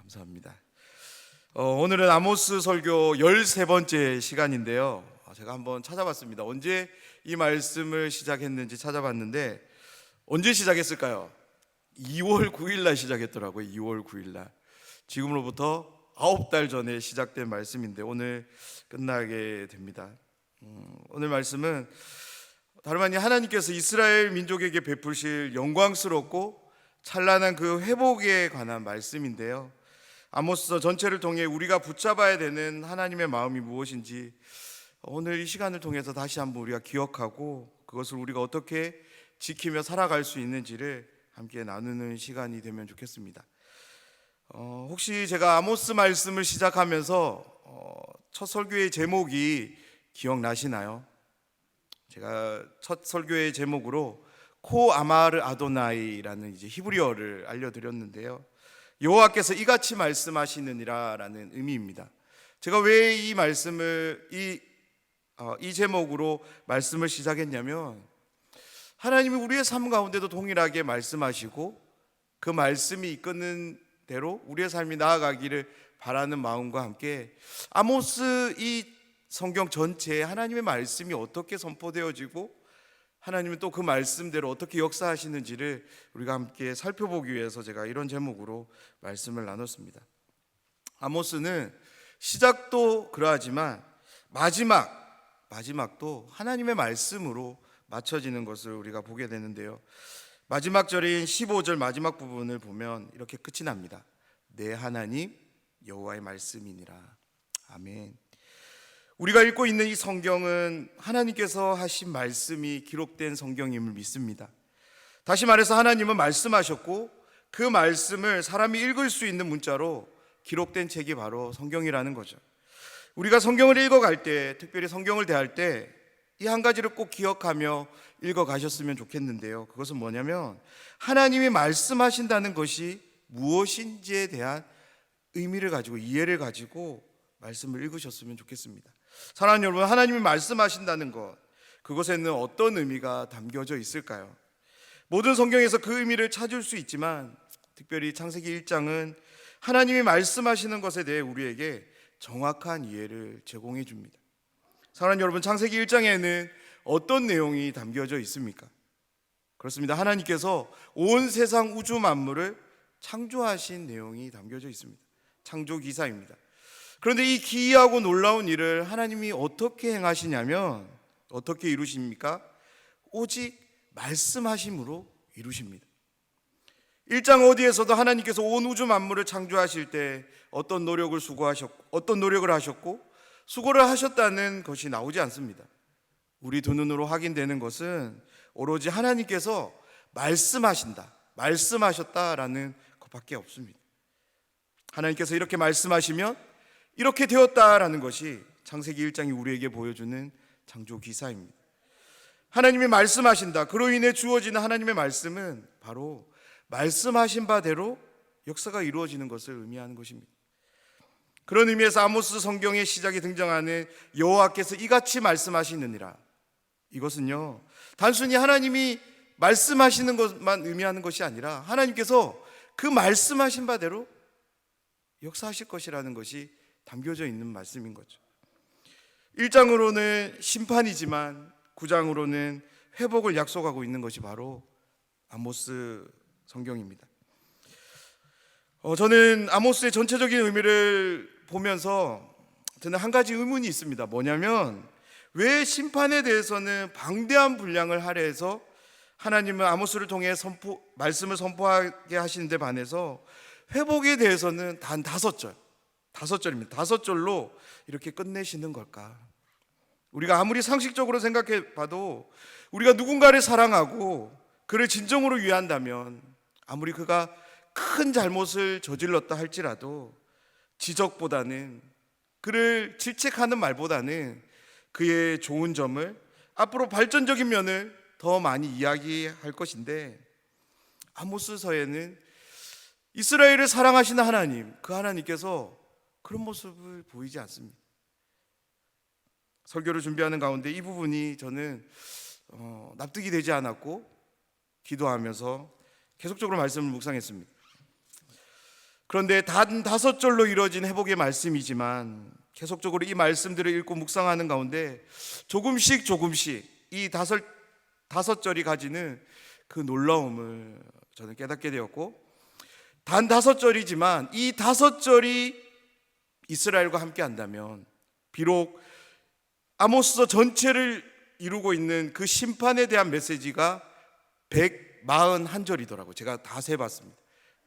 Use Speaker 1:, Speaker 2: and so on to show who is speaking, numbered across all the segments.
Speaker 1: 감사합니다. 오늘은 아모스 설교 13번째 시간인데요. 제가 한번 찾아봤습니다. 언제 이 말씀을 시작했는지 찾아봤는데 언제 시작했을까요? 2월 9일 날 시작했더라고요. 2월 9일 날. 지금으로부터 9달 전에 시작된 말씀인데 오늘 끝나게 됩니다. 오늘 말씀은 다름 아닌 하나님께서 이스라엘 민족에게 베푸실 영광스럽고 찬란한 그 회복에 관한 말씀인데요. 아모스서 전체를 통해 우리가 붙잡아야 되는 하나님의 마음이 무엇인지 오늘 이 시간을 통해서 다시 한번 우리가 기억하고 그것을 우리가 어떻게 지키며 살아갈 수 있는지를 함께 나누는 시간이 되면 좋겠습니다. 혹시 제가 아모스 말씀을 시작하면서 첫 설교의 제목이 기억나시나요? 제가 첫 설교의 제목으로 코 아마르 아도나이라는 히브리어를 알려드렸는데요. 여호와께서 이같이 말씀하시느니라라는 의미입니다. 제가 왜 이 말씀을 이 제목으로 말씀을 시작했냐면 하나님이 우리의 삶 가운데도 동일하게 말씀하시고 그 말씀이 이끄는 대로 우리의 삶이 나아가기를 바라는 마음과 함께 아모스 이 성경 전체에 하나님의 말씀이 어떻게 선포되어지고 하나님은 또 그 말씀대로 어떻게 역사하시는지를 우리가 함께 살펴보기 위해서 제가 이런 제목으로 말씀을 나눴습니다. 아모스는 시작도 그러하지만 마지막도 하나님의 말씀으로 맞춰지는 것을 우리가 보게 되는데요. 마지막 절인 15절 마지막 부분을 보면 이렇게 끝이 납니다. 내 하나님 여호와의 말씀이니라. 아멘. 우리가 읽고 있는 이 성경은 하나님께서 하신 말씀이 기록된 성경임을 믿습니다. 다시 말해서 하나님은 말씀하셨고 그 말씀을 사람이 읽을 수 있는 문자로 기록된 책이 바로 성경이라는 거죠. 우리가 성경을 읽어갈 때, 특별히 성경을 대할 때 이 한 가지를 꼭 기억하며 읽어가셨으면 좋겠는데요. 그것은 뭐냐면 하나님이 말씀하신다는 것이 무엇인지에 대한 의미를 가지고 이해를 가지고 말씀을 읽으셨으면 좋겠습니다. 사랑하는 여러분, 하나님이 말씀하신다는 것, 그것에는 어떤 의미가 담겨져 있을까요? 모든 성경에서 그 의미를 찾을 수 있지만 특별히 창세기 1장은 하나님이 말씀하시는 것에 대해 우리에게 정확한 이해를 제공해 줍니다. 사랑하는 여러분, 창세기 1장에는 어떤 내용이 담겨져 있습니까? 그렇습니다. 하나님께서 온 세상 우주 만물을 창조하신 내용이 담겨져 있습니다. 창조 기사입니다. 그런데 이 기이하고 놀라운 일을 하나님이 어떻게 행하시냐면 어떻게 이루십니까? 오직 말씀하심으로 이루십니다. 1장 어디에서도 하나님께서 온 우주 만물을 창조하실 때 어떤 노력을 하셨고 수고를 하셨다는 것이 나오지 않습니다. 우리 두 눈으로 확인되는 것은 오로지 하나님께서 말씀하셨다라는 것밖에 없습니다. 하나님께서 이렇게 말씀하시면 이렇게 되었다라는 것이 창세기 1장이 우리에게 보여주는 창조 기사입니다. 하나님이 말씀하신다. 그로 인해 주어지는 하나님의 말씀은 바로 말씀하신 바대로 역사가 이루어지는 것을 의미하는 것입니다. 그런 의미에서 아모스 성경의 시작에 등장하는 여호와께서 이같이 말씀하시느니라, 이것은요 단순히 하나님이 말씀하시는 것만 의미하는 것이 아니라 하나님께서 그 말씀하신 바대로 역사하실 것이라는 것이 담겨져 있는 말씀인 거죠. 1장으로는 심판이지만 9장으로는 회복을 약속하고 있는 것이 바로 아모스 성경입니다. 저는 아모스의 전체적인 의미를 보면서 저는 한 가지 의문이 있습니다. 뭐냐면 왜 심판에 대해서는 방대한 분량을 할애해서 하나님은 아모스를 통해 말씀을 선포하게 하시는데 반해서 회복에 대해서는 단 5절입니다. 5절로 이렇게 끝내시는 걸까? 우리가 아무리 상식적으로 생각해 봐도 우리가 누군가를 사랑하고 그를 진정으로 위한다면 아무리 그가 큰 잘못을 저질렀다 할지라도 지적보다는, 그를 질책하는 말보다는 그의 좋은 점을, 앞으로 발전적인 면을 더 많이 이야기할 것인데 아모스서에는 이스라엘을 사랑하시는 하나님, 그 하나님께서 그런 모습을 보이지 않습니다. 설교를 준비하는 가운데 이 부분이 저는 납득이 되지 않았고 기도하면서 계속적으로 말씀을 묵상했습니다. 그런데 단 5절로 이루어진 회복의 말씀이지만 계속적으로 이 말씀들을 읽고 묵상하는 가운데 조금씩 이 다섯 절이 가지는 그 놀라움을 저는 깨닫게 되었고, 단 5절이지만 이 5절이 이스라엘과 함께 한다면 비록 아모스서 전체를 이루고 있는 그 심판에 대한 메시지가 141절이더라고요. 제가 다 세봤습니다.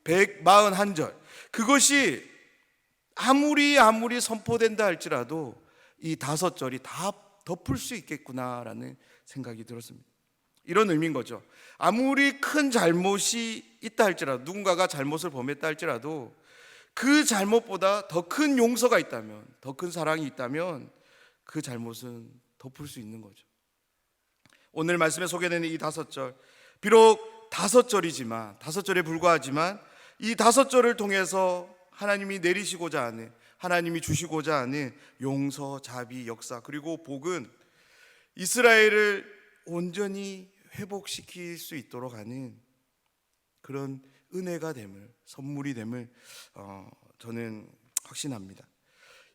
Speaker 1: 141절. 그것이 아무리 선포된다 할지라도 이 5절이 다 덮을 수 있겠구나라는 생각이 들었습니다. 이런 의미인 거죠. 아무리 큰 잘못이 있다 할지라도, 누군가가 잘못을 범했다 할지라도 그 잘못보다 더 큰 용서가 있다면, 더 큰 사랑이 있다면 그 잘못은 덮을 수 있는 거죠. 오늘 말씀에 소개되는 이 5절, 비록 5절이지만, 5절에 불과하지만 이 5절을 통해서 하나님이 내리시고자 하는, 하나님이 주시고자 하는 용서, 자비, 역사, 그리고 복은 이스라엘을 온전히 회복시킬 수 있도록 하는 그런 은혜가 됨을, 선물이 됨을 저는 확신합니다.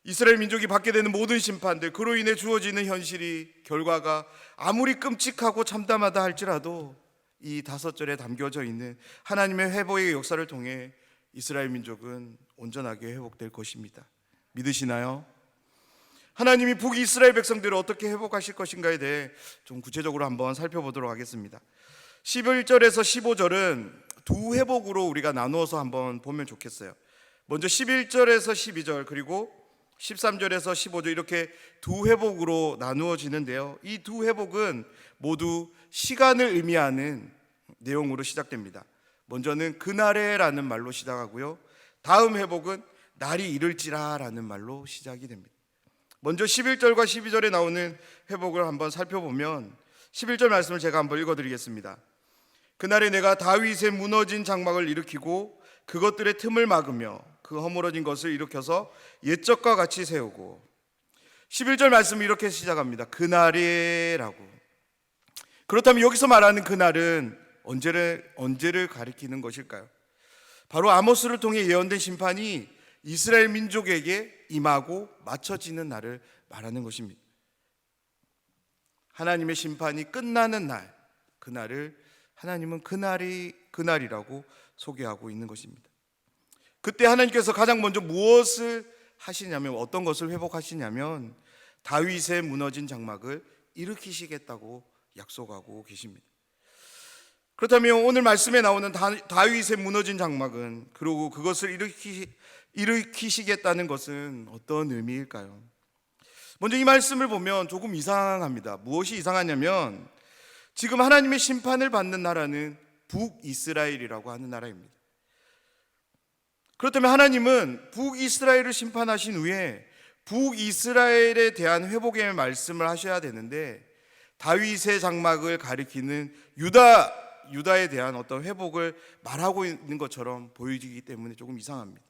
Speaker 1: 이스라엘 민족이 받게 되는 모든 심판들, 그로 인해 주어지는 현실이, 결과가 아무리 끔찍하고 참담하다 할지라도 이 5절에 담겨져 있는 하나님의 회복의 역사를 통해 이스라엘 민족은 온전하게 회복될 것입니다. 믿으시나요? 하나님이 북이스라엘 백성들을 어떻게 회복하실 것인가에 대해 좀 구체적으로 한번 살펴보도록 하겠습니다. 11절에서 15절은 두 회복으로 우리가 나누어서 한번 보면 좋겠어요. 먼저 11절에서 12절, 그리고 13절에서 15절, 이렇게 두 회복으로 나누어지는데요, 이 두 회복은 모두 시간을 의미하는 내용으로 시작됩니다. 먼저는 그날에라는 말로 시작하고요, 다음 회복은 날이 이를지라라는 말로 시작이 됩니다. 먼저 11절과 12절에 나오는 회복을 한번 살펴보면, 11절 말씀을 제가 한번 읽어드리겠습니다. 그날에 내가 다윗의 무너진 장막을 일으키고 그것들의 틈을 막으며 그 허물어진 것을 일으켜서 옛적과 같이 세우고. 11절 말씀을 이렇게 시작합니다. 그날에라고. 그렇다면 여기서 말하는 그날은 언제를 가리키는 것일까요? 바로 아모스를 통해 예언된 심판이 이스라엘 민족에게 임하고 맞춰지는 날을 말하는 것입니다. 하나님의 심판이 끝나는 날, 그날을 하나님은 그날이라고 소개하고 있는 것입니다. 그때 하나님께서 가장 먼저 무엇을 하시냐면, 어떤 것을 회복하시냐면 다윗의 무너진 장막을 일으키시겠다고 약속하고 계십니다. 그렇다면 오늘 말씀에 나오는 다윗의 무너진 장막은, 그리고 그것을 일으키시겠다는 것은 어떤 의미일까요? 먼저 이 말씀을 보면 조금 이상합니다. 무엇이 이상하냐면, 지금 하나님의 심판을 받는 나라는 북이스라엘이라고 하는 나라입니다. 그렇다면 하나님은 북이스라엘을 심판하신 후에 북이스라엘에 대한 회복의 말씀을 하셔야 되는데, 다윗의 장막을 가리키는 유다에 대한 어떤 회복을 말하고 있는 것처럼 보이기 때문에 조금 이상합니다.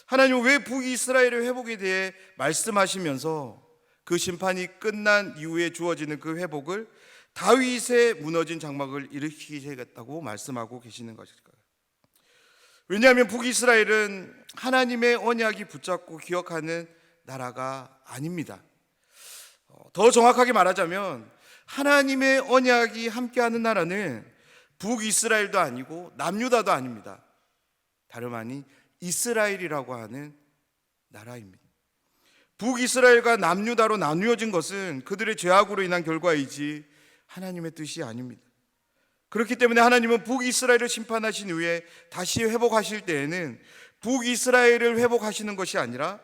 Speaker 1: 하나님은 왜 북이스라엘의 회복에 대해 말씀하시면서 그 심판이 끝난 이후에 주어지는 그 회복을 다윗의 무너진 장막을 일으키시겠다고 말씀하고 계시는 것일까요? 왜냐하면 북이스라엘은 하나님의 언약이 붙잡고 기억하는 나라가 아닙니다. 더 정확하게 말하자면 하나님의 언약이 함께하는 나라는 북이스라엘도 아니고 남유다도 아닙니다. 다름 아닌 이스라엘이라고 하는 나라입니다. 북이스라엘과 남유다로 나누어진 것은 그들의 죄악으로 인한 결과이지 하나님의 뜻이 아닙니다. 그렇기 때문에 하나님은 북이스라엘을 심판하신 후에 다시 회복하실 때에는 북이스라엘을 회복하시는 것이 아니라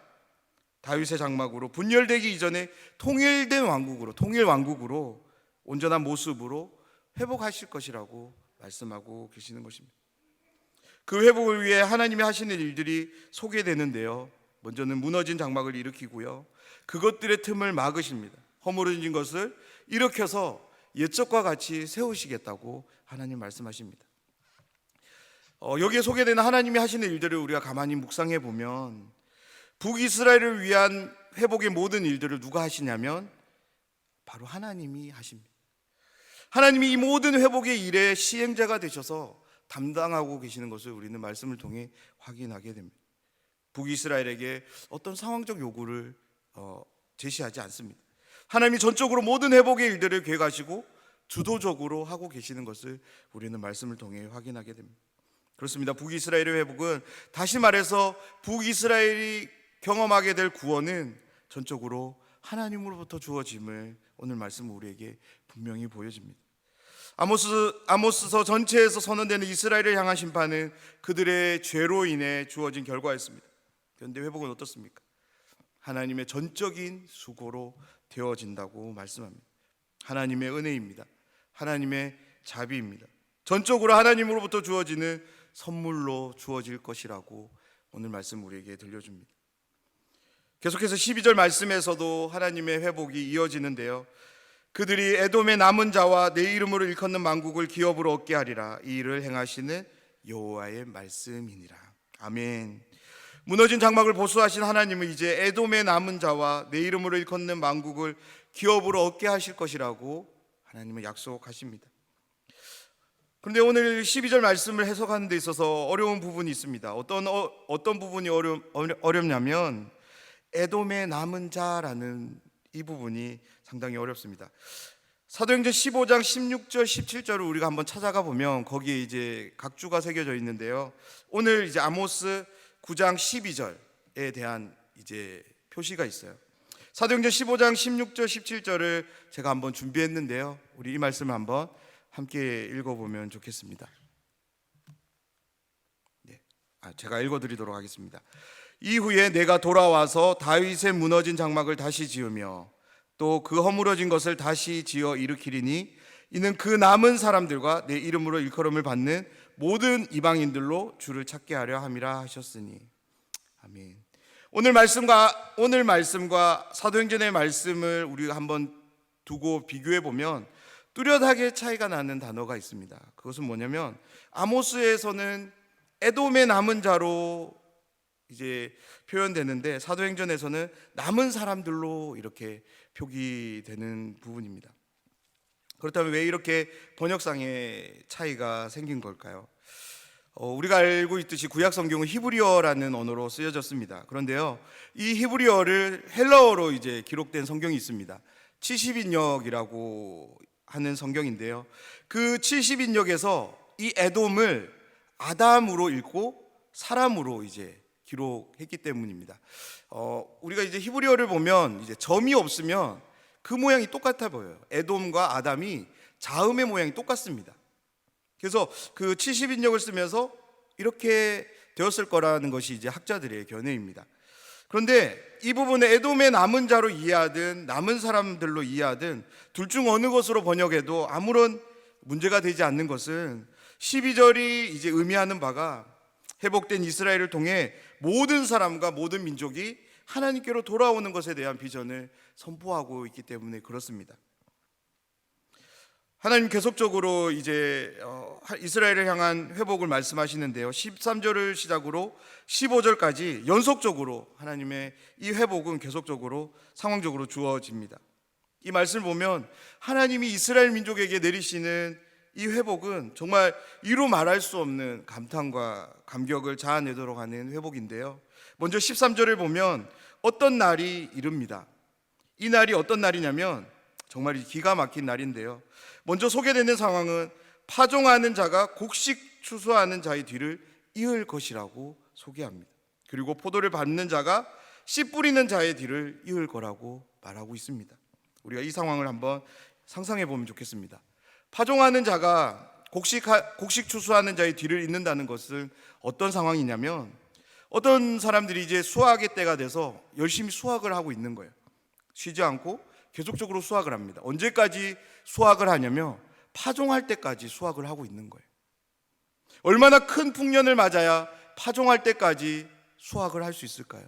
Speaker 1: 다윗의 장막으로 분열되기 이전에 통일 왕국으로 온전한 모습으로 회복하실 것이라고 말씀하고 계시는 것입니다. 그 회복을 위해 하나님이 하시는 일들이 소개되는데요, 먼저는 무너진 장막을 일으키고요, 그것들의 틈을 막으십니다. 허물어진 것을 일으켜서 옛적과 같이 세우시겠다고 하나님 말씀하십니다. 여기에 소개되는 하나님이 하시는 일들을 우리가 가만히 묵상해 보면, 북이스라엘을 위한 회복의 모든 일들을 누가 하시냐면 바로 하나님이 하십니다. 하나님이 이 모든 회복의 일의 시행자가 되셔서 담당하고 계시는 것을 우리는 말씀을 통해 확인하게 됩니다. 북이스라엘에게 어떤 상황적 요구를 제시하지 않습니다. 하나님이 전적으로 모든 회복의 일들을 계획하시고 주도적으로 하고 계시는 것을 우리는 말씀을 통해 확인하게 됩니다. 그렇습니다. 북이스라엘의 회복은, 다시 말해서 북이스라엘이 경험하게 될 구원은 전적으로 하나님으로부터 주어짐을 오늘 말씀은 우리에게 분명히 보여집니다. 아모스서 전체에서 선언되는 이스라엘을 향한 심판은 그들의 죄로 인해 주어진 결과였습니다. 그런데 회복은 어떻습니까? 하나님의 전적인 수고로 되어진다고 말씀합니다. 하나님의 은혜입니다. 하나님의 자비입니다. 전적으로 하나님으로부터 주어지는 선물로 주어질 것이라고 오늘 말씀 우리에게 들려줍니다. 계속해서 12절 말씀에서도 하나님의 회복이 이어지는데요, 그들이 에돔의 남은 자와 내 이름으로 일컫는 만국을 기업으로 얻게 하리라. 이 일을 행하시는 여호와의 말씀이니라. 아멘. 무너진 장막을 보수하신 하나님은 이제 에돔의 남은 자와 내 이름으로 일컫는 만국을 기업으로 얻게 하실 것이라고 하나님은 약속하십니다. 그런데 오늘 12절 말씀을 해석하는 데 있어서 어려운 부분이 있습니다. 어떤 부분이 어렵냐면 에돔의 남은 자라는 이 부분이 상당히 어렵습니다. 사도행전 15장 16절 17절을 우리가 한번 찾아가 보면 거기에 이제 각주가 새겨져 있는데요, 오늘 이제 아모스 9장 12절에 대한 이제 표시가 있어요. 사도행전 15장 16절 17절을 제가 한번 준비했는데요, 우리 이 말씀을 한번 함께 읽어보면 좋겠습니다. 제가 읽어드리도록 하겠습니다. 이후에 내가 돌아와서 다윗의 무너진 장막을 다시 지으며 또 그 허물어진 것을 다시 지어 일으키리니 이는 그 남은 사람들과 내 이름으로 일컬음을 받는 모든 이방인들로 주를 찾게 하려 함이라 하셨으니. 아멘. 오늘 말씀과 사도행전의 말씀을 우리가 한번 두고 비교해 보면 뚜렷하게 차이가 나는 단어가 있습니다. 그것은 뭐냐면, 아모스에서는 에돔의 남은 자로 이제 표현되는데 사도행전에서는 남은 사람들로 이렇게 표기되는 부분입니다. 그렇다면 왜 이렇게 번역상의 차이가 생긴 걸까요? 우리가 알고 있듯이 구약 성경은 히브리어라는 언어로 쓰여졌습니다. 그런데요, 이 히브리어를 헬라어로 이제 기록된 성경이 있습니다. 70인역이라고 하는 성경인데요, 그 70인역에서 이 에돔을 아담으로 읽고 사람으로 이제 기록했기 때문입니다. 우리가 이제 히브리어를 보면 이제 점이 없으면 그 모양이 똑같아 보여요. 에돔과 아담이 자음의 모양이 똑같습니다. 그래서 그 70인역을 쓰면서 이렇게 되었을 거라는 것이 이제 학자들의 견해입니다. 그런데 이 부분에 에돔의 남은 자로 이해하든 남은 사람들로 이해하든 둘 중 어느 것으로 번역해도 아무런 문제가 되지 않는 것은 12절이 이제 의미하는 바가 회복된 이스라엘을 통해 모든 사람과 모든 민족이 하나님께로 돌아오는 것에 대한 비전을 선포하고 있기 때문에 그렇습니다. 하나님 계속적으로 이제 이스라엘을 향한 회복을 말씀하시는데요, 13절을 시작으로 15절까지 연속적으로 하나님의 이 회복은 계속적으로 상황적으로 주어집니다. 이 말씀을 보면 하나님이 이스라엘 민족에게 내리시는 이 회복은 정말 이루 말할 수 없는 감탄과 감격을 자아내도록 하는 회복인데요, 먼저 13절을 보면 어떤 날이 이릅니다. 이 날이 어떤 날이냐면 정말 기가 막힌 날인데요, 먼저 소개되는 상황은 파종하는 자가 곡식 추수하는 자의 뒤를 이을 것이라고 소개합니다. 그리고 포도를 밟는 자가 씨 뿌리는 자의 뒤를 이을 거라고 말하고 있습니다. 우리가 이 상황을 한번 상상해 보면 좋겠습니다. 파종하는 자가 곡식 추수하는 자의 뒤를 잇는다는 것은 어떤 상황이냐면, 어떤 사람들이 이제 수확의 때가 돼서 열심히 수확을 하고 있는 거예요. 쉬지 않고 계속적으로 수확을 합니다. 언제까지 수확을 하냐면 파종할 때까지 수확을 하고 있는 거예요. 얼마나 큰 풍년을 맞아야 파종할 때까지 수확을 할 수 있을까요?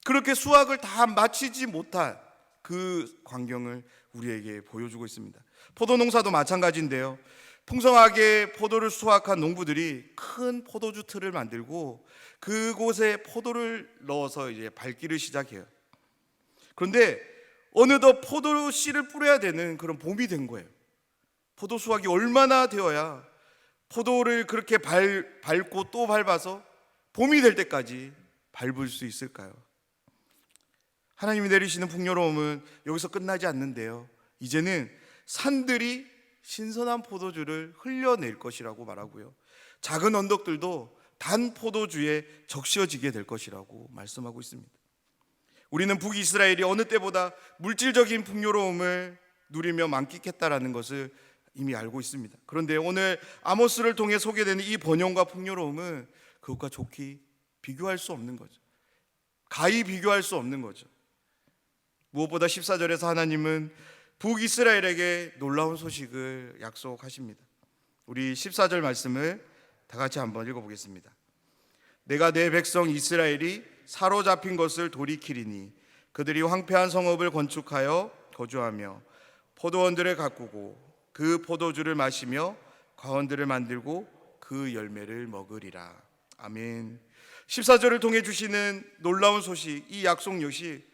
Speaker 1: 그렇게 수확을 다 마치지 못한 그 광경을 우리에게 보여주고 있습니다. 포도 농사도 마찬가지인데요, 풍성하게 포도를 수확한 농부들이 큰 포도주 틀을 만들고 그곳에 포도를 넣어서 이제 밟기를 시작해요. 그런데 어느덧 포도 씨를 뿌려야 되는 그런 봄이 된 거예요. 포도 수확이 얼마나 되어야 포도를 그렇게 밟고 또 밟아서 봄이 될 때까지 밟을 수 있을까요? 하나님이 내리시는 풍요로움은 여기서 끝나지 않는데요, 이제는 산들이 신선한 포도주를 흘려낼 것이라고 말하고요, 작은 언덕들도 단 포도주에 적셔지게 될 것이라고 말씀하고 있습니다. 우리는 북이스라엘이 어느 때보다 물질적인 풍요로움을 누리며 만끽했다라는 것을 이미 알고 있습니다. 그런데 오늘 아모스를 통해 소개되는 이 번영과 풍요로움은 그것과 좋게 비교할 수 없는 거죠. 가히 비교할 수 없는 거죠. 무엇보다 14절에서 하나님은 북이스라엘에게 놀라운 소식을 약속하십니다. 우리 14절 말씀을 다 같이 한번 읽어보겠습니다. 내가 내 백성 이스라엘이 사로잡힌 것을 돌이키리니 그들이 황폐한 성읍을 건축하여 거주하며 포도원들을 가꾸고 그 포도주를 마시며 과원들을 만들고 그 열매를 먹으리라. 아멘. 14절을 통해 주시는 놀라운 소식, 이 약속 역시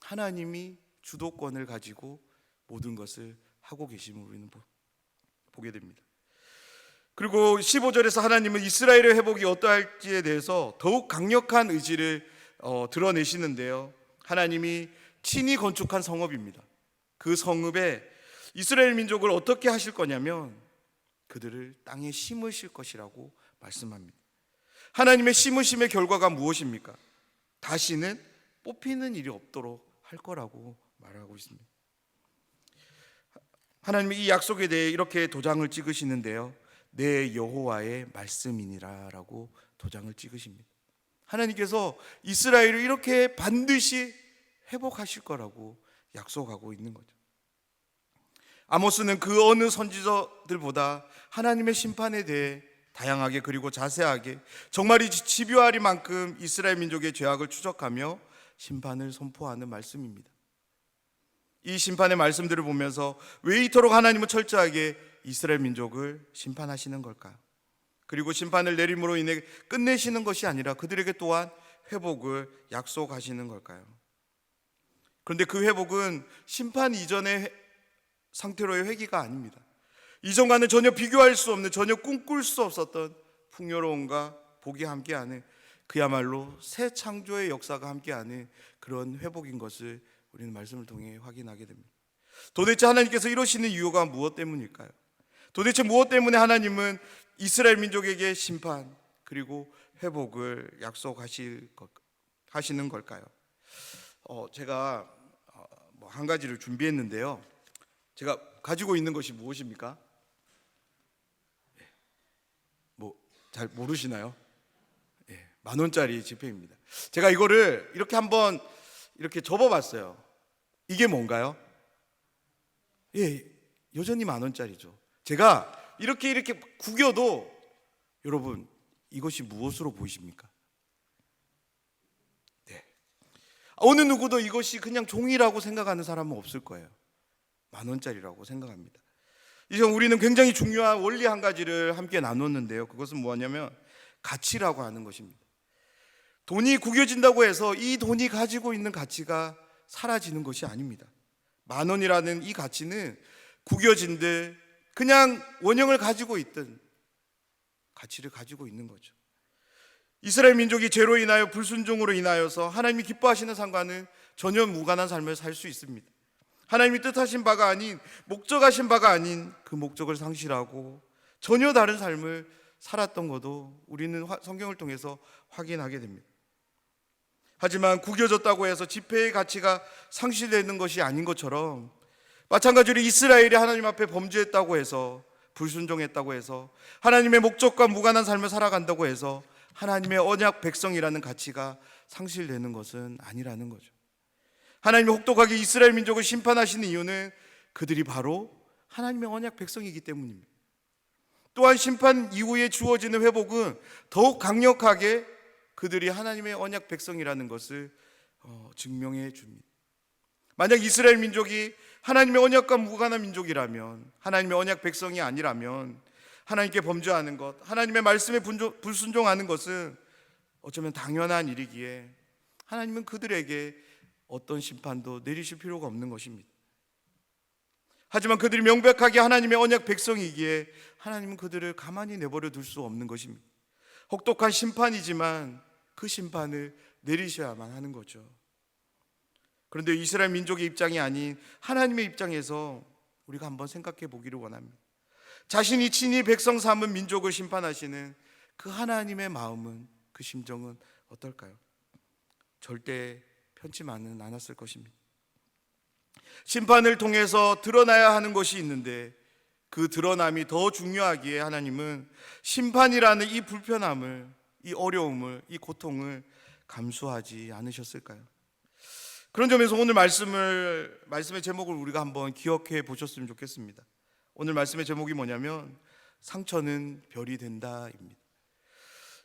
Speaker 1: 하나님이 주도권을 가지고 모든 것을 하고 계심을 우리는 보게 됩니다. 그리고 15절에서 하나님은 이스라엘의 회복이 어떠할지에 대해서 더욱 강력한 의지를 드러내시는데요, 하나님이 친히 건축한 성읍입니다. 그 성읍에 이스라엘 민족을 어떻게 하실 거냐면 그들을 땅에 심으실 것이라고 말씀합니다. 하나님의 심으심의 결과가 무엇입니까? 다시는 뽑히는 일이 없도록 할 거라고 말하고 있습니다. 하나님이 이 약속에 대해 이렇게 도장을 찍으시는데요, 내 여호와의 말씀이니라 라고 도장을 찍으십니다. 하나님께서 이스라엘을 이렇게 반드시 회복하실 거라고 약속하고 있는 거죠. 아모스는 그 어느 선지자들보다 하나님의 심판에 대해 다양하게 그리고 자세하게 정말 집요할 만큼 이스라엘 민족의 죄악을 추적하며 심판을 선포하는 말씀입니다. 이 심판의 말씀들을 보면서 왜 이토록 하나님은 철저하게 이스라엘 민족을 심판하시는 걸까요? 그리고 심판을 내림으로 인해 끝내시는 것이 아니라 그들에게 또한 회복을 약속하시는 걸까요? 그런데 그 회복은 심판 이전의 상태로의 회귀가 아닙니다. 이전과는 전혀 비교할 수 없는, 전혀 꿈꿀 수 없었던 풍요로움과 복이 함께하는, 그야말로 새 창조의 역사가 함께하는 그런 회복인 것을 우리는 말씀을 통해 확인하게 됩니다. 도대체 하나님께서 이러시는 이유가 무엇 때문일까요? 도대체 무엇 때문에 하나님은 이스라엘 민족에게 심판 그리고 회복을 약속하시는 걸까요? 제가 한 가지를 준비했는데요, 제가 가지고 있는 것이 무엇입니까? 잘 모르시나요? 10,000원짜리 지폐입니다. 제가 이거를 이렇게 한번 이렇게 접어봤어요. 이게 뭔가요? 여전히 10,000원짜리죠. 제가 이렇게 구겨도 여러분, 이것이 무엇으로 보이십니까? 어느 누구도 이것이 그냥 종이라고 생각하는 사람은 없을 거예요. 10,000원짜리라고 생각합니다. 이제 우리는 굉장히 중요한 원리 한 가지를 함께 나눴는데요, 그것은 뭐냐면 가치라고 하는 것입니다. 돈이 구겨진다고 해서 이 돈이 가지고 있는 가치가 사라지는 것이 아닙니다. 10,000원이라는 이 가치는 구겨진들 그냥 원형을 가지고 있던 가치를 가지고 있는 거죠. 이스라엘 민족이 죄로 인하여 불순종으로 인하여서 하나님이 기뻐하시는 삶과는 전혀 무관한 삶을 살 수 있습니다. 하나님이 뜻하신 바가 아닌, 목적하신 바가 아닌 그 목적을 상실하고 전혀 다른 삶을 살았던 것도 우리는 성경을 통해서 확인하게 됩니다. 하지만 구겨졌다고 해서 지폐의 가치가 상실되는 것이 아닌 것처럼, 마찬가지로 이스라엘이 하나님 앞에 범죄했다고 해서, 불순종했다고 해서, 하나님의 목적과 무관한 삶을 살아간다고 해서 하나님의 언약 백성이라는 가치가 상실되는 것은 아니라는 거죠. 하나님이 혹독하게 이스라엘 민족을 심판하시는 이유는 그들이 바로 하나님의 언약 백성이기 때문입니다. 또한 심판 이후에 주어지는 회복은 더욱 강력하게 그들이 하나님의 언약 백성이라는 것을 증명해 줍니다. 만약 이스라엘 민족이 하나님의 언약과 무관한 민족이라면, 하나님의 언약 백성이 아니라면, 하나님께 범죄하는 것, 하나님의 말씀에 불순종하는 것은 어쩌면 당연한 일이기에 하나님은 그들에게 어떤 심판도 내리실 필요가 없는 것입니다. 하지만 그들이 명백하게 하나님의 언약 백성이기에 하나님은 그들을 가만히 내버려 둘 수 없는 것입니다. 혹독한 심판이지만 그 심판을 내리셔야만 하는 거죠. 그런데 이스라엘 민족의 입장이 아닌 하나님의 입장에서 우리가 한번 생각해 보기를 원합니다. 자신이 친히 백성 삼은 민족을 심판하시는 그 하나님의 마음은, 그 심정은 어떨까요? 절대 편치만은 않았을 것입니다. 심판을 통해서 드러나야 하는 것이 있는데 그 드러남이 더 중요하기에 하나님은 심판이라는 이 불편함을, 이 어려움을, 이 고통을 감수하지 않으셨을까요? 그런 점에서 오늘 말씀의 제목을 우리가 한번 기억해 보셨으면 좋겠습니다. 오늘 말씀의 제목이 뭐냐면 상처는 별이 된다입니다.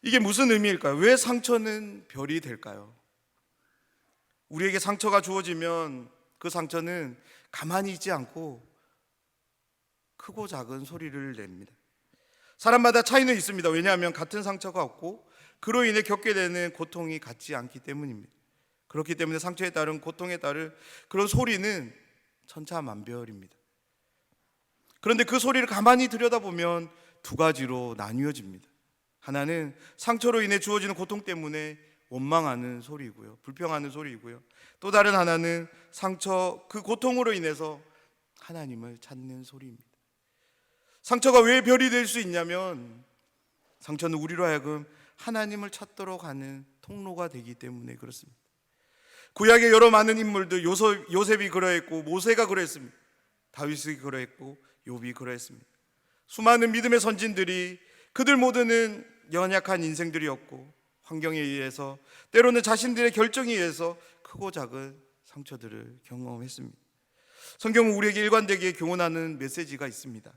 Speaker 1: 이게 무슨 의미일까요? 왜 상처는 별이 될까요? 우리에게 상처가 주어지면 그 상처는 가만히 있지 않고 크고 작은 소리를 냅니다. 사람마다 차이는 있습니다. 왜냐하면 같은 상처가 없고 그로 인해 겪게 되는 고통이 같지 않기 때문입니다. 그렇기 때문에 상처에 따른 고통에 따른 그런 소리는 천차만별입니다. 그런데 그 소리를 가만히 들여다보면 두 가지로 나뉘어집니다. 하나는 상처로 인해 주어지는 고통 때문에 원망하는 소리이고요, 불평하는 소리이고요. 또 다른 하나는 상처, 그 고통으로 인해서 하나님을 찾는 소리입니다. 상처가 왜 별이 될 수 있냐면 상처는 우리로 하여금 하나님을 찾도록 하는 통로가 되기 때문에 그렇습니다. 구약의 여러 많은 인물들, 요셉이 그러했고 모세가 그러했습니다. 다윗이 그러했고 욥이 그러했습니다. 수많은 믿음의 선진들이 그들 모두는 연약한 인생들이었고 환경에 의해서, 때로는 자신들의 결정에 의해서 크고 작은 상처들을 경험했습니다. 성경은 우리에게 일관되게 교훈하는 메시지가 있습니다.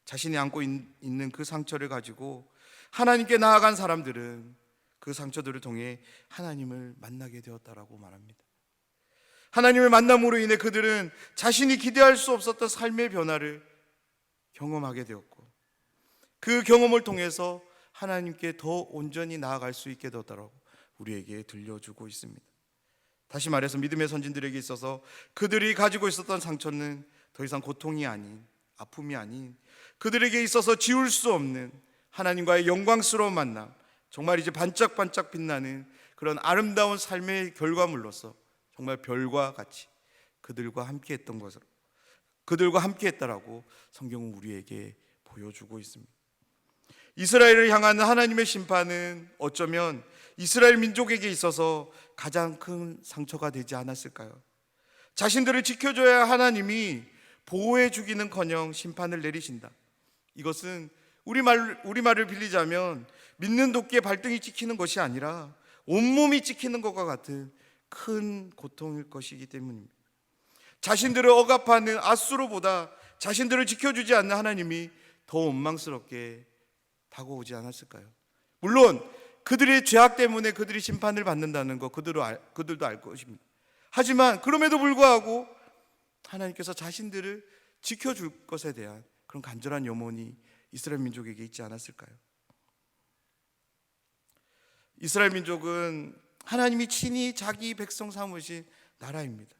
Speaker 1: 자신이 안고 있는 그 상처를 가지고 하나님께 나아간 사람들은 그 상처들을 통해 하나님을 만나게 되었다라고 말합니다. 하나님을 만남으로 인해 그들은 자신이 기대할 수 없었던 삶의 변화를 경험하게 되었고 그 경험을 통해서 하나님께 더 온전히 나아갈 수 있게 되었다라고 우리에게 들려주고 있습니다. 다시 말해서 믿음의 선진들에게 있어서 그들이 가지고 있었던 상처는 더 이상 고통이 아닌, 아픔이 아닌, 그들에게 있어서 지울 수 없는 하나님과의 영광스러운 만남, 정말 이제 반짝반짝 빛나는 그런 아름다운 삶의 결과물로서 정말 별과 같이 그들과 함께 했던 것으로, 그들과 함께 했다라고 성경은 우리에게 보여주고 있습니다. 이스라엘을 향한 하나님의 심판은 어쩌면 이스라엘 민족에게 있어서 가장 큰 상처가 되지 않았을까요? 자신들을 지켜줘야 하나님이 보호해 주기는커녕 심판을 내리신다. 이것은 우리말을 빌리자면 믿는 도끼에 발등이 찍히는 것이 아니라 온몸이 찍히는 것과 같은 큰 고통일 것이기 때문입니다. 자신들을 억압하는 앗수르보다 자신들을 지켜주지 않는 하나님이 더 원망스럽게 다가오지 않았을까요? 물론 그들의 죄악 때문에 그들이 심판을 받는다는 거 그들도 알 것입니다. 하지만 그럼에도 불구하고 하나님께서 자신들을 지켜줄 것에 대한 그런 간절한 염원이 이스라엘 민족에게 있지 않았을까요? 이스라엘 민족은 하나님이 친히 자기 백성 삼으신 나라입니다.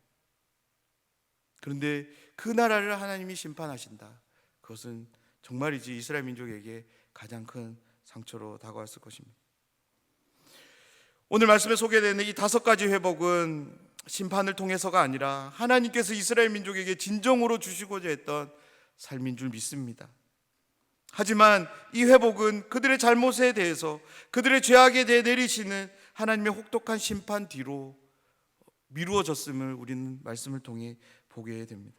Speaker 1: 그런데 그 나라를 하나님이 심판하신다. 그것은 정말이지 이스라엘 민족에게 가장 큰 상처로 다가왔을 것입니다. 오늘 말씀에 소개되는 이 5가지 회복은 심판을 통해서가 아니라 하나님께서 이스라엘 민족에게 진정으로 주시고자 했던 삶인 줄 믿습니다. 하지만 이 회복은 그들의 잘못에 대해서, 그들의 죄악에 대해 내리시는 하나님의 혹독한 심판 뒤로 미루어졌음을 우리는 말씀을 통해 보게 됩니다.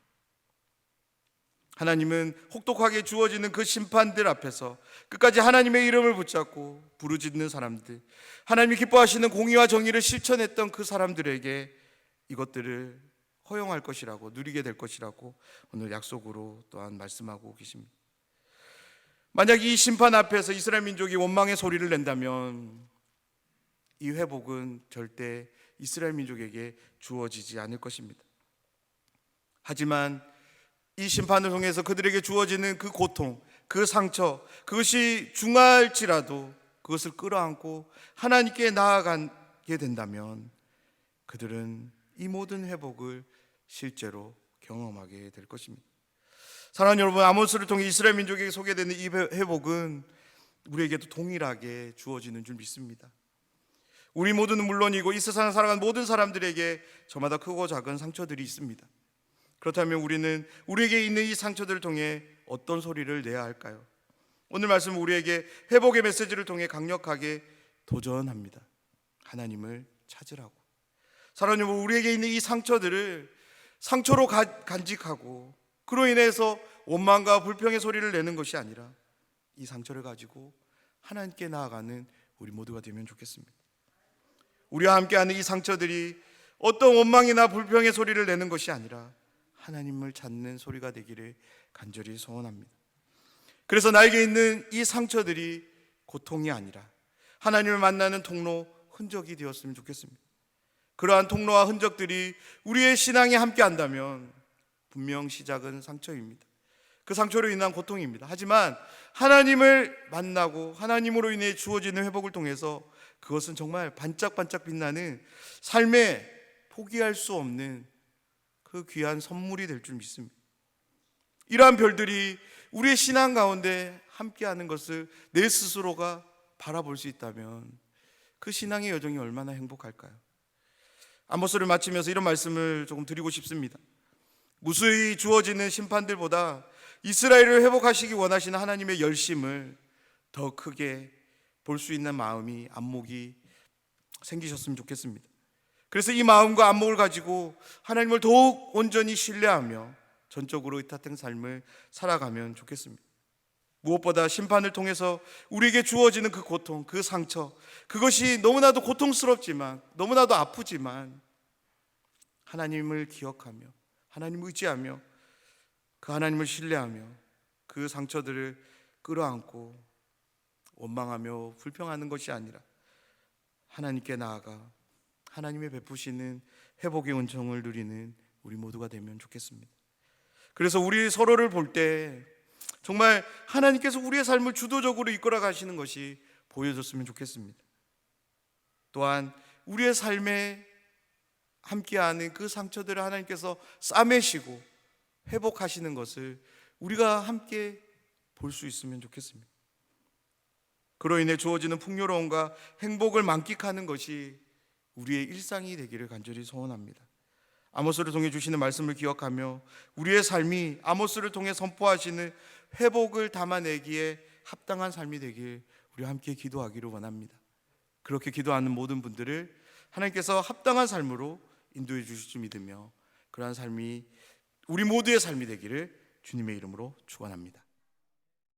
Speaker 1: 하나님은 혹독하게 주어지는 그 심판들 앞에서 끝까지 하나님의 이름을 붙잡고 부르짖는 사람들, 하나님이 기뻐하시는 공의와 정의를 실천했던 그 사람들에게 이것들을 허용할 것이라고, 누리게 될 것이라고 오늘 약속으로 또한 말씀하고 계십니다. 만약 이 심판 앞에서 이스라엘 민족이 원망의 소리를 낸다면 이 회복은 절대 이스라엘 민족에게 주어지지 않을 것입니다. 하지만 이 심판을 통해서 그들에게 주어지는 그 고통, 그 상처, 그것이 중할지라도 그것을 끌어안고 하나님께 나아가게 된다면 그들은 이 모든 회복을 실제로 경험하게 될 것입니다. 사랑하는 여러분, 아모스를 통해 이스라엘 민족에게 소개되는 이 회복은 우리에게도 동일하게 주어지는 줄 믿습니다. 우리 모두는 물론이고 이 세상을 살아가는 모든 사람들에게 저마다 크고 작은 상처들이 있습니다. 그렇다면 우리는 우리에게 있는 이 상처들을 통해 어떤 소리를 내야 할까요? 오늘 말씀은 우리에게 회복의 메시지를 통해 강력하게 도전합니다. 하나님을 찾으라고. 사랑하는 여러분, 우리에게 있는 이 상처들을 상처로 간직하고 그로 인해서 원망과 불평의 소리를 내는 것이 아니라 이 상처를 가지고 하나님께 나아가는 우리 모두가 되면 좋겠습니다. 우리와 함께하는 이 상처들이 어떤 원망이나 불평의 소리를 내는 것이 아니라 하나님을 찾는 소리가 되기를 간절히 소원합니다. 그래서 나에게 있는 이 상처들이 고통이 아니라 하나님을 만나는 통로, 흔적이 되었으면 좋겠습니다. 그러한 통로와 흔적들이 우리의 신앙에 함께한다면 분명 시작은 상처입니다. 그 상처로 인한 고통입니다. 하지만 하나님을 만나고 하나님으로 인해 주어지는 회복을 통해서 그것은 정말 반짝반짝 빛나는 삶에 포기할 수 없는 그 귀한 선물이 될 줄 믿습니다. 이러한 별들이 우리의 신앙 가운데 함께하는 것을 내 스스로가 바라볼 수 있다면 그 신앙의 여정이 얼마나 행복할까요? 아모스를 마치면서 이런 말씀을 조금 드리고 싶습니다. 무수히 주어지는 심판들보다 이스라엘을 회복하시기 원하시는 하나님의 열심을 더 크게 볼 수 있는 마음이, 안목이 생기셨으면 좋겠습니다. 그래서 이 마음과 안목을 가지고 하나님을 더욱 온전히 신뢰하며 전적으로 의탁된 삶을 살아가면 좋겠습니다. 무엇보다 심판을 통해서 우리에게 주어지는 그 고통, 그 상처, 그것이 너무나도 고통스럽지만, 너무나도 아프지만 하나님을 기억하며 하나님을 의지하며 그 하나님을 신뢰하며 그 상처들을 끌어안고 원망하며 불평하는 것이 아니라 하나님께 나아가 하나님의 베푸시는 회복의 은총을 누리는 우리 모두가 되면 좋겠습니다. 그래서 우리 서로를 볼 때 정말 하나님께서 우리의 삶을 주도적으로 이끌어 가시는 것이 보여졌으면 좋겠습니다. 또한 우리의 삶에 함께하는 그 상처들을 하나님께서 싸매시고 회복하시는 것을 우리가 함께 볼 수 있으면 좋겠습니다. 그로 인해 주어지는 풍요로움과 행복을 만끽하는 것이 우리의 일상이 되기를 간절히 소원합니다. 아모스를 통해 주시는 말씀을 기억하며 우리의 삶이 아모스를 통해 선포하시는 회복을 담아내기에 합당한 삶이 되길 우리 함께 기도하기를 원합니다. 그렇게 기도하는 모든 분들을 하나님께서 합당한 삶으로 인도해 주실 줄 믿으며 그러한 삶이 우리 모두의 삶이 되기를 주님의 이름으로 축원합니다.